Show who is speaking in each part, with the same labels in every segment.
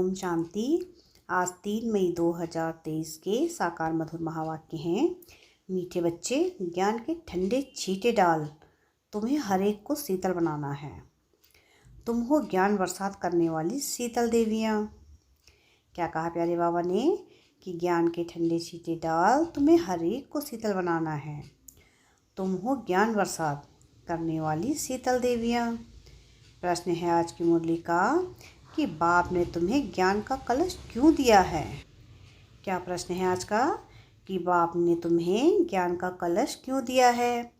Speaker 1: ओम शांति। आज 3 मई 2023 के साकार मधुर महावाक्य हैं। मीठे बच्चे, ज्ञान के ठंडे छींटे डाल, तुम्हें हर एक को शीतल बनाना है। तुम हो ज्ञान बरसात करने वाली शीतल देवियाँ। क्या कहा प्यारे बाबा ने कि ज्ञान के ठंडे छींटे डाल, तुम्हें हर एक को शीतल बनाना है। तुम हो ज्ञान बरसात करने वाली शीतल देवियाँ। प्रश्न है आज की मुरली का कि बाप ने तुम्हें ज्ञान का कलश क्यों दिया है। क्या प्रश्न है आज का कि बाप ने तुम्हें ज्ञान का कलश क्यों दिया है।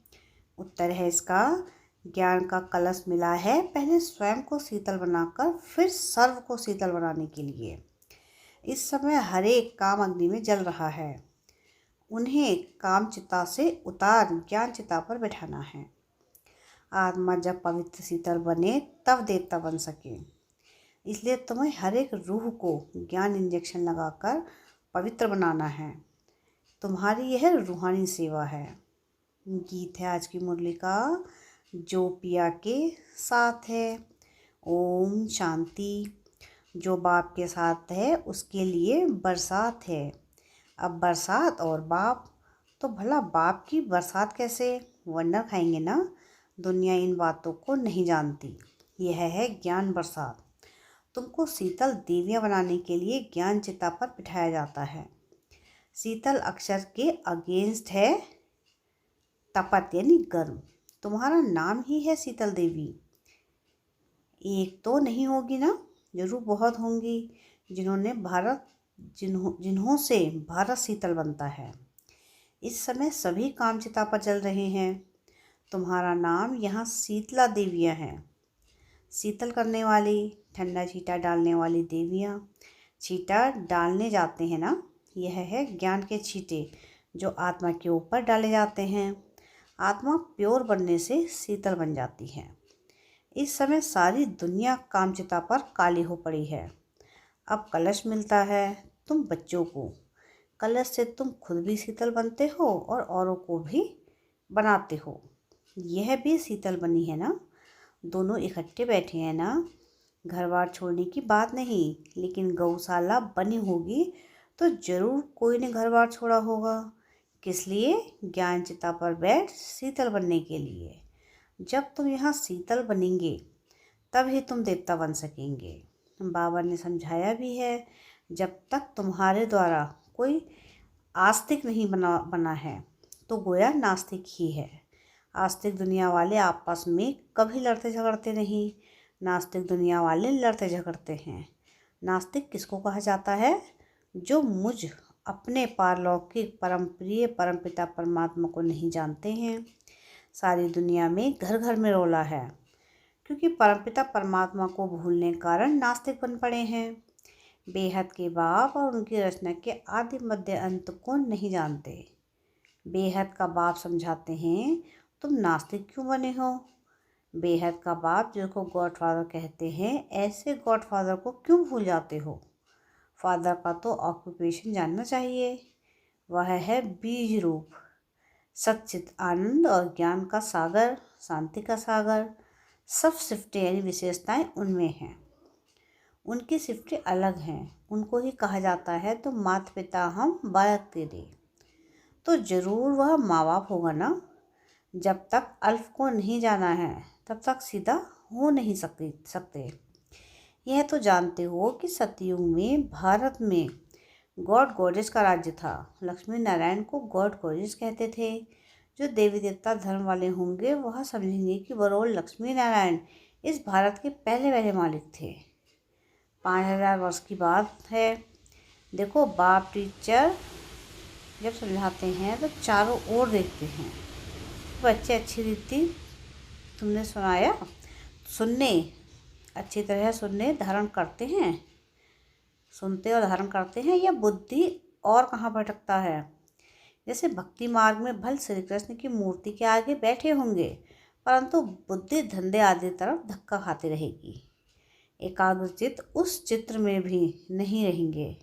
Speaker 1: उत्तर है इसका, ज्ञान का कलश मिला है पहले स्वयं को शीतल बनाकर फिर सर्व को शीतल बनाने के लिए। इस समय हर एक काम अग्नि में जल रहा है, उन्हें काम चिता से उतार ज्ञान चिता पर बैठाना है। आत्मा जब पवित्र शीतल बने तब देवता बन सके, इसलिए तुम्हें हर एक रूह को ज्ञान इंजेक्शन लगाकर पवित्र बनाना है। तुम्हारी यह रूहानी सेवा है। गीत है आज की मुरली का, जो पिया के साथ है। ओम शांति। जो बाप के साथ है उसके लिए बरसात है। अब बरसात और बाप, तो भला बाप की बरसात कैसे, वंडर खाएंगे ना। दुनिया इन बातों को नहीं जानती। यह है ज्ञान बरसात। तुमको शीतल देवियाँ बनाने के लिए ज्ञान चिता पर बिठाया जाता है। शीतल अक्षर के अगेंस्ट है तपत यानी गर्म। तुम्हारा नाम ही है शीतल देवी। एक तो नहीं होगी ना, जरूर बहुत होंगी जिन्हों से भारत शीतल बनता है। इस समय सभी काम चिता पर चल रहे हैं। तुम्हारा नाम यहाँ शीतला देवियाँ हैं। शीतल करने वाली, ठंडा छींटा डालने वाली देवियाँ। छींटा डालने जाते हैं ना, यह है ज्ञान के छींटे जो आत्मा के ऊपर डाले जाते हैं। आत्मा प्योर बनने से शीतल बन जाती है। इस समय सारी दुनिया कामचिता पर काली हो पड़ी है। अब कलश मिलता है तुम बच्चों को। कलश से तुम खुद भी शीतल बनते हो और औरों को भी बनाते हो। यह भी शीतल बनी है ना, दोनों इकट्ठे बैठे हैं ना। घर बार छोड़ने की बात नहीं, लेकिन गौशाला बनी होगी तो जरूर कोई ने घर बार छोड़ा होगा। किस लिए? ज्ञान चिता पर बैठ शीतल बनने के लिए। जब तुम यहाँ शीतल बनेंगे तभी तुम देवता बन सकेंगे। बाबा ने समझाया भी है, जब तक तुम्हारे द्वारा कोई आस्तिक नहीं बना है तो गोया नास्तिक ही है। आस्तिक दुनिया वाले आपस में कभी लड़ते झगड़ते नहीं, नास्तिक दुनिया वाले लड़ते झगड़ते हैं। नास्तिक किसको कहा जाता है? जो मुझ अपने पारलौकिक परमप्रिय परमपिता परमात्मा को नहीं जानते हैं। सारी दुनिया में घर घर में रोला है, क्योंकि परमपिता परमात्मा को भूलने के कारण नास्तिक बन पड़े हैं। बेहद के बाप और उनकी रचना के आदि मध्य अंत को नहीं जानते। बेहद का बाप समझाते हैं, तुम नास्तिक क्यों बने हो। बेहद का बाप जिसको गॉड फादर कहते हैं, ऐसे गॉड फादर को क्यों भूल जाते हो। फादर का तो ऑक्यूपेशन जानना चाहिए। वह है बीज रूप, सच्चित आनंद और ज्ञान का सागर, शांति का सागर। सब सिफ्टें यानी विशेषताएं उनमें हैं। उनकी सिफ्टें अलग हैं, उनको ही कहा जाता है तो माता पिता हम बालक तेरे। तो जरूर वह माँ बाप होगा ना। जब तक अल्फ को नहीं जाना है तब तक सीधा हो नहीं सकते। यह तो जानते हो कि सतयुग में भारत में गॉड गॉडेस का राज्य था। लक्ष्मी नारायण को गॉड गॉडेस कहते थे। जो देवी देवता धर्म वाले होंगे वह समझेंगे कि बरोल लक्ष्मी नारायण इस भारत के पहले मालिक थे। 5000 वर्ष की बात है। देखो, बाप टीचर जब समझाते हैं तो चारों ओर देखते हैं। बच्चे अच्छी रीति तुमने सुनाया, सुनने अच्छी तरह सुनने धारण करते हैं, सुनते और धारण करते हैं, या बुद्धि और कहाँ भटकता है। जैसे भक्ति मार्ग में भल श्री कृष्ण की मूर्ति के आगे बैठे होंगे, परंतु बुद्धि धंधे आदि तरफ धक्का खाती रहेगी। एकाग्रचित उस चित्र में भी नहीं रहेंगे।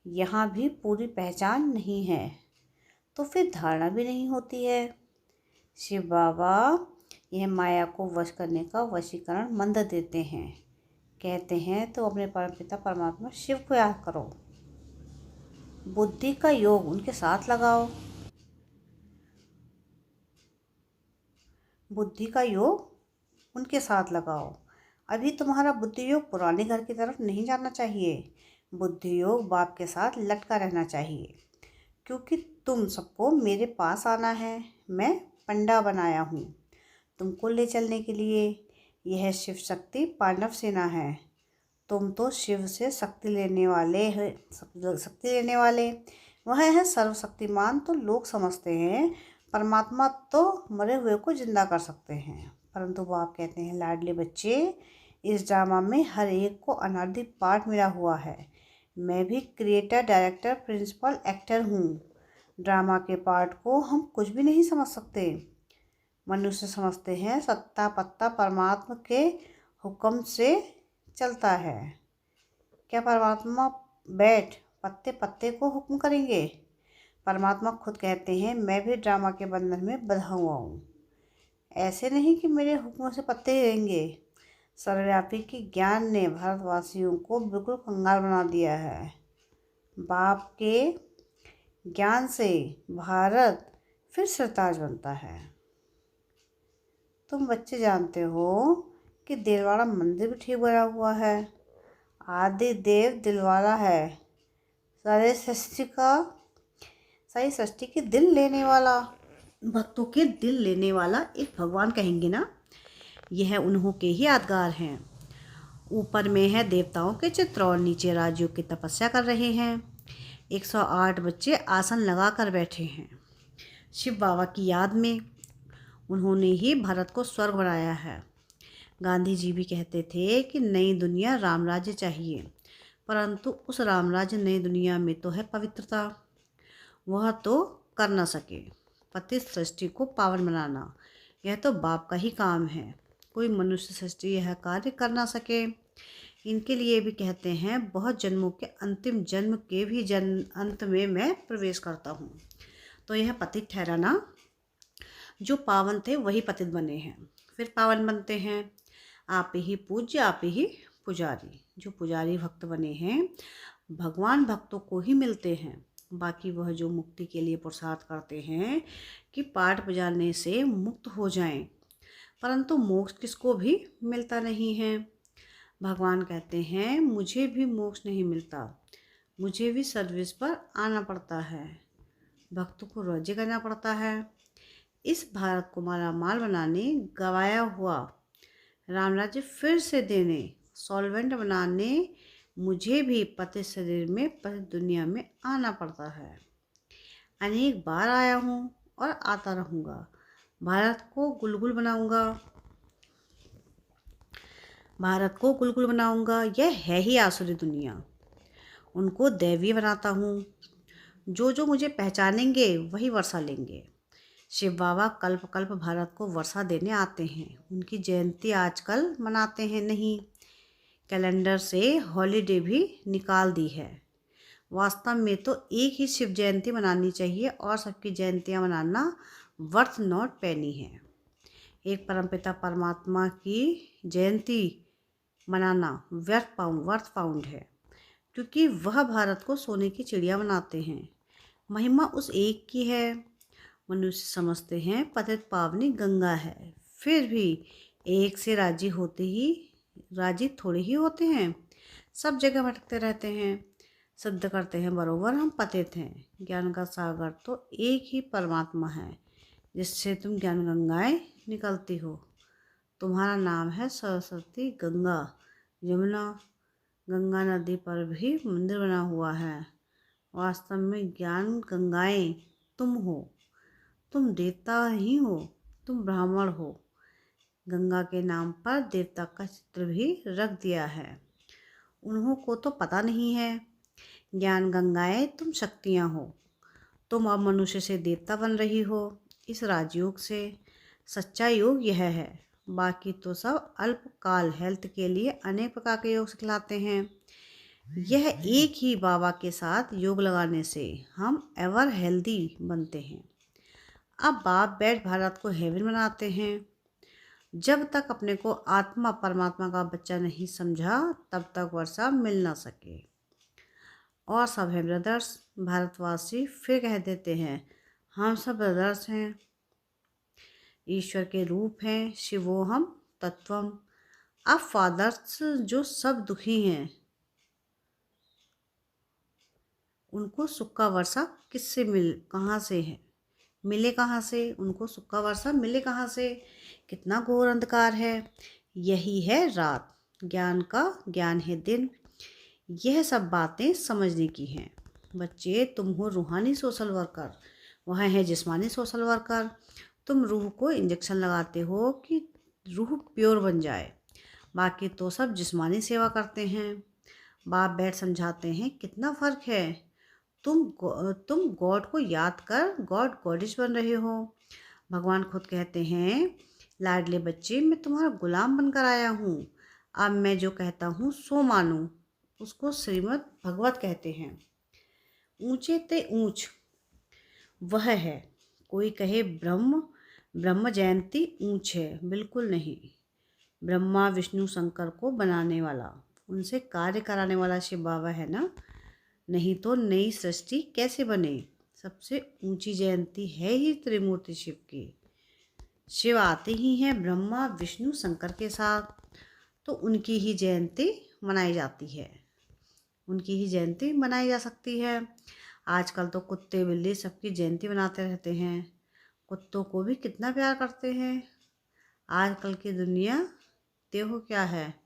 Speaker 1: यहाँ भी पूरी पहचान नहीं है तो फिर धारणा भी नहीं होती है। शिव बाबा यह माया को वश करने का वशीकरण मंत्र देते हैं। कहते हैं तो अपने परमपिता परमात्मा शिव को याद करो। बुद्धि का योग उनके साथ लगाओ। बुद्धि का योग उनके साथ लगाओ। अभी तुम्हारा बुद्धि योग पुराने घर की तरफ नहीं जाना चाहिए। बुद्धि योग बाप के साथ लटका रहना चाहिए, क्योंकि तुम सबको मेरे पास आना है। मैं पंडा बनाया हूँ तुमको ले चलने के लिए। यह शिव शक्ति पांडव सेना है। तुम तो शिव से शक्ति लेने वाले वह है सर्वशक्तिमान। तो लोग समझते हैं परमात्मा तो मरे हुए को जिंदा कर सकते हैं, परंतु बाप कहते हैं लाडले बच्चे, इस ड्रामा में हर एक को अनादि पार्ट मिला हुआ है। मैं भी क्रिएटर, डायरेक्टर, प्रिंसिपल, एक्टर हूँ। ड्रामा के पार्ट को हम कुछ भी नहीं समझ सकते। मनुष्य समझते हैं सत्ता पत्ता परमात्मा के हुक्म से चलता है। क्या परमात्मा बैठ पत्ते पत्ते को हुक्म करेंगे? परमात्मा खुद कहते हैं मैं भी ड्रामा के बंधन में बंधा हुआ हूँ। ऐसे नहीं कि मेरे हुक्म से पत्ते हिलेंगे। सर्वव्यापी की ज्ञान ने भारतवासियों को बिल्कुल कंगाल बना दिया है। बाप के ज्ञान से भारत फिर सरताज बनता है। तुम बच्चे जानते हो कि दिलवाड़ा मंदिर भी ठीक बना हुआ है। आदि देव दिलवाला है। सारे सृष्टि के दिल लेने वाला, भक्तों के दिल लेने वाला एक भगवान कहेंगे ना। यह उन्हों के ही यादगार हैं। ऊपर में है देवताओं के चित्र और नीचे राजयोग की तपस्या कर रहे हैं। 108 बच्चे आसन लगा कर बैठे हैं। शिव बाबा की याद में उन्होंने ही भारत को स्वर्ग बनाया है। गांधी जी भी कहते थे कि नई दुनिया राम राज्य चाहिए, परंतु उस राम राज्य नई दुनिया में तो है पवित्रता, वह तो कर न सके। पतित सृष्टि को पावन बनाना यह तो बाप का ही काम है। कोई मनुष्य सृष्टि यह कार्य कर ना सके। इनके लिए भी कहते हैं बहुत जन्मों के अंतिम जन्म के भी अंत में मैं प्रवेश करता हूँ। तो यह पतित ठहरा ना। जो पावन थे वही पतित बने हैं, फिर पावन बनते हैं। आप ही पूज्य आप ही पुजारी। जो पुजारी भक्त बने हैं भगवान भक्तों को ही मिलते हैं। बाकी वह जो मुक्ति के लिए पुरुषार्थ करते हैं कि पाठ बजाने से मुक्त हो जाएं, परंतु मोक्ष किसको भी मिलता नहीं है। भगवान कहते हैं मुझे भी मोक्ष नहीं मिलता, मुझे भी सर्विस पर आना पड़ता है, भक्तों को राजी करना पड़ता है। इस भारत को माला माल बनाने, गवाया हुआ राम राज्य फिर से देने, सॉल्वेंट बनाने मुझे भी पतित शरीर में पतित दुनिया में आना पड़ता है। अनेक बार आया हूँ और आता रहूँगा। भारत को गुलगुल बनाऊंगा, भारत को गुलगुल बनाऊंगा। यह है ही आसुरी दुनिया, उनको दैवीय बनाता हूँ। जो जो मुझे पहचानेंगे वही वर्षा लेंगे। शिव बाबा कल्प कल्प भारत को वर्षा देने आते हैं। उनकी जयंती आजकल मनाते हैं नहीं, कैलेंडर से हॉलीडे भी निकाल दी है। वास्तव में तो एक ही शिव जयंती मनानी चाहिए और सबकी जयंतियाँ मनाना वर्थ नॉट पेनी है। एक परमपिता परमात्मा की जयंती मनाना वर्थ पाउंड है, क्योंकि वह भारत को सोने की चिड़िया बनाते हैं। महिमा उस एक की है। मनुष्य समझते हैं पतित पावनी गंगा है, फिर भी एक से राजी थोड़े ही होते हैं। सब जगह भटकते रहते हैं, सिद्ध करते हैं बरोबर हम पतित हैं। ज्ञान का सागर तो एक ही परमात्मा है, जिससे तुम ज्ञान गंगाएं निकलती हो। तुम्हारा नाम है सरस्वती, गंगा, यमुना। गंगा नदी पर भी मंदिर बना हुआ है। वास्तव में ज्ञान गंगाएं तुम हो। तुम देवता ही हो, तुम ब्राह्मण हो। गंगा के नाम पर देवता का चित्र भी रख दिया है। उन्हों को तो पता नहीं है। ज्ञान गंगाएं तुम शक्तियाँ हो। तुम अब मनुष्य से देवता बन रही हो इस राजयोग से। सच्चा योग यह है, बाकी तो सब अल्पकाल हेल्थ के लिए अनेक प्रकार के योग सिखलाते हैं। यह एक ही बाबा के साथ योग लगाने से हम एवर हेल्दी बनते हैं। अब बाप बैठ भारत को हेवन बनाते हैं। जब तक अपने को आत्मा परमात्मा का बच्चा नहीं समझा तब तक वर्षा मिल ना सके। और सब है ब्रदर्स, भारतवासी फिर कह देते हैं हम सब ब्रदर्स हैं, ईश्वर के रूप हैं, शिवोहम तत्वम। अब फादर्स जो सब दुखी हैं उनको सुख का वर्षा किससे कहाँ से है, मिले कहाँ से, उनको सुख का वर्षा मिले कहाँ से। कितना घोर अंधकार है, यही है रात, ज्ञान का ज्ञान है दिन। यह सब बातें समझने की हैं। बच्चे, तुम हो रूहानी सोशल वर्कर, वह है जिस्मानी सोशल वर्कर। तुम रूह को इंजेक्शन लगाते हो कि रूह प्योर बन जाए, बाकी तो सब जिस्मानी सेवा करते हैं। बाप बैठ समझाते हैं कितना फ़र्क है। तुम गॉड को याद कर गॉड गॉडिश बन रहे हो। भगवान खुद कहते हैं लाडले बच्चे, मैं तुम्हारा गुलाम बनकर आया हूँ, अब मैं जो कहता हूँ सो मानो। उसको श्रीमद् भगवत कहते हैं। ऊंचे ते ऊंच वह है। कोई कहे ब्रह्म जयंती ऊंच है, बिल्कुल नहीं। ब्रह्मा विष्णु शंकर को बनाने वाला, उनसे कार्य कराने वाला शिव बाबा है ना, नहीं तो नई सृष्टि कैसे बने। सबसे ऊंची जयंती है ही त्रिमूर्ति शिव की। शिव आते ही हैं ब्रह्मा विष्णु शंकर के साथ, तो उनकी ही जयंती मनाई जाती है, उनकी ही जयंती मनाई जा सकती है। आजकल तो कुत्ते बिल्ली सबकी जयंती मनाते रहते हैं, कुत्तों को भी कितना प्यार करते हैं। आजकल की दुनिया देखो क्या है।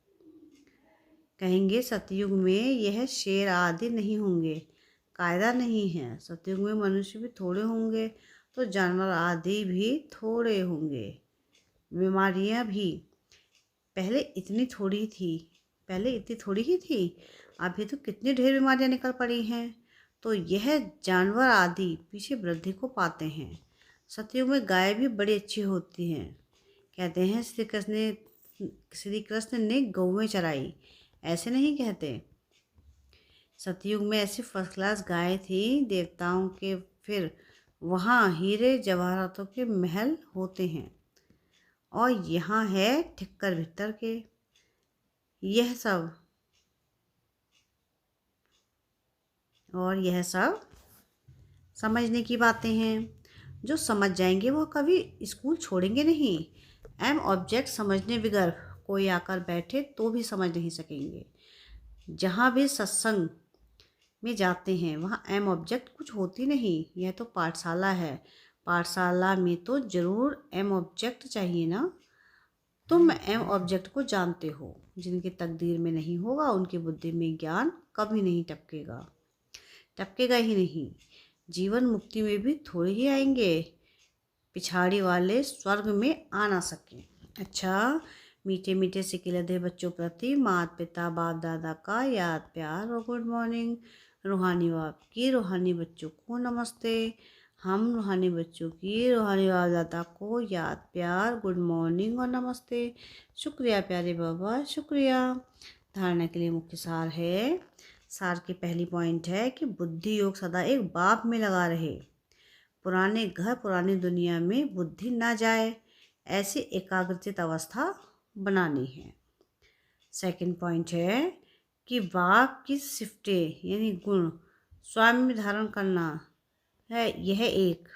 Speaker 1: कहेंगे सतयुग में यह शेर आदि नहीं होंगे, कायदा नहीं है। सतयुग में मनुष्य भी थोड़े होंगे तो जानवर आदि भी थोड़े होंगे, बीमारियां भी पहले इतनी थोड़ी ही थी, अभी तो कितनी ढेर बीमारियां निकल पड़ी हैं। तो यह जानवर आदि पीछे वृद्धि को पाते हैं। सतयुग में गाय भी बड़ी अच्छी होती हैं। कहते हैं श्री कृष्ण ने गौवें चराई, ऐसे नहीं कहते। सतयुग में ऐसी फर्स्ट क्लास गाय थी देवताओं के, फिर वहाँ हीरे जवाहरातों के महल होते हैं, और यहाँ है ठिक्कर भित्तर के। यह सब समझने की बातें हैं। जो समझ जाएंगे वो कभी स्कूल छोड़ेंगे नहीं। एम ऑब्जेक्ट समझने बगैर कोई आकर बैठे तो भी समझ नहीं सकेंगे। जहाँ भी सत्संग में जाते हैं वहाँ एम ऑब्जेक्ट कुछ होती नहीं। यह तो पाठशाला है, पाठशाला में तो ज़रूर एम ऑब्जेक्ट चाहिए ना। तुम एम ऑब्जेक्ट को जानते हो, जिनकी तकदीर में नहीं होगा उनकी बुद्धि में ज्ञान कभी नहीं टपकेगा ही नहीं। जीवन मुक्ति में भी थोड़े ही आएंगे, पिछाड़ी वाले स्वर्ग में आ ना सके। अच्छा, मीठे मीठे सिकिलधे बच्चों प्रति माता पिता बाप दादा का याद प्यार और गुड मॉर्निंग। रूहानी बाप की रूहानी बच्चों को नमस्ते। हम रूहानी बच्चों की रूहानी बाप दादा को याद प्यार गुड मॉर्निंग और नमस्ते। शुक्रिया प्यारे बाबा, शुक्रिया। धारणा के लिए मुख्य सार है। सार की पहली पॉइंट है कि बुद्धि योग सदा एक बाप में लगा रहे। पुराने घर पुरानी दुनिया में बुद्धि ना जाए, ऐसी एकाग्रचित अवस्था बनानी है। सेकंड पॉइंट है कि बाप की सिफ्टें यानी गुण स्वयं में धारण करना है। यह एक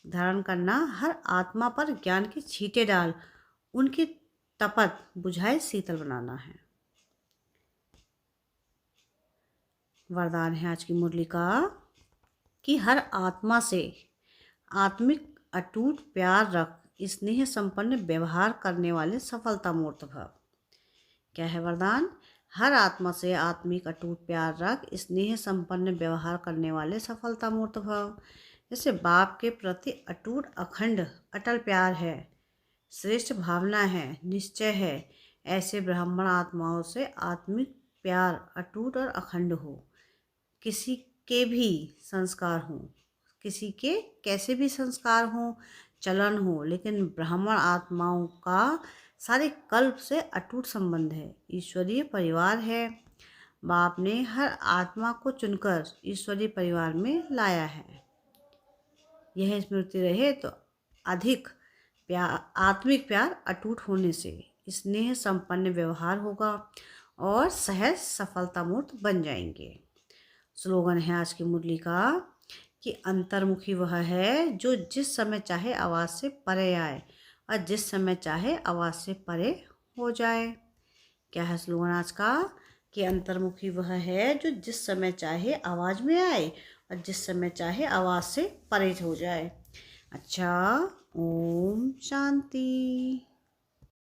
Speaker 1: धारण करना, हर आत्मा पर ज्ञान की छींटे डाल उनकी तपत बुझाए शीतल बनाना है। वरदान है आज की मुरली का कि हर आत्मा से आत्मिक अटूट प्यार रख, स्नेह संपन्न व्यवहार करने वाले सफलता मूर्त भव। क्या है वरदान? हर आत्मा से आत्मिक अटूट प्यार रख, स्नेह संपन्न व्यवहार करने वाले सफलता मूर्त भव। जैसे बाप के प्रति अटूट अखंड अटल प्यार है, श्रेष्ठ भावना है, निश्चय है, ऐसे ब्राह्मण आत्माओं से आत्मिक प्यार अटूट और अखंड हो। किसी के भी संस्कार हों, किसी के कैसे भी संस्कार हों, चलन हो, लेकिन ब्राह्मण आत्माओं का सारे कल्प से अटूट संबंध है, ईश्वरीय परिवार है। बाप ने हर आत्मा को चुनकर ईश्वरीय परिवार में लाया है। यह स्मृति रहे तो अधिक आत्मिक प्यार अटूट होने से स्नेह संपन्न व्यवहार होगा और सहज सफलता मूर्त बन जाएंगे। स्लोगन है आज की मुरली का कि अंतर्मुखी वह है जो जिस समय चाहे आवाज़ से परे आए और जिस समय चाहे आवाज़ से परे हो जाए। क्या है स्लोगन आज का? कि अंतर्मुखी वह है जो जिस समय चाहे आवाज़ में आए और जिस समय चाहे आवाज़ से परे हो जाए। अच्छा, ओम शांति।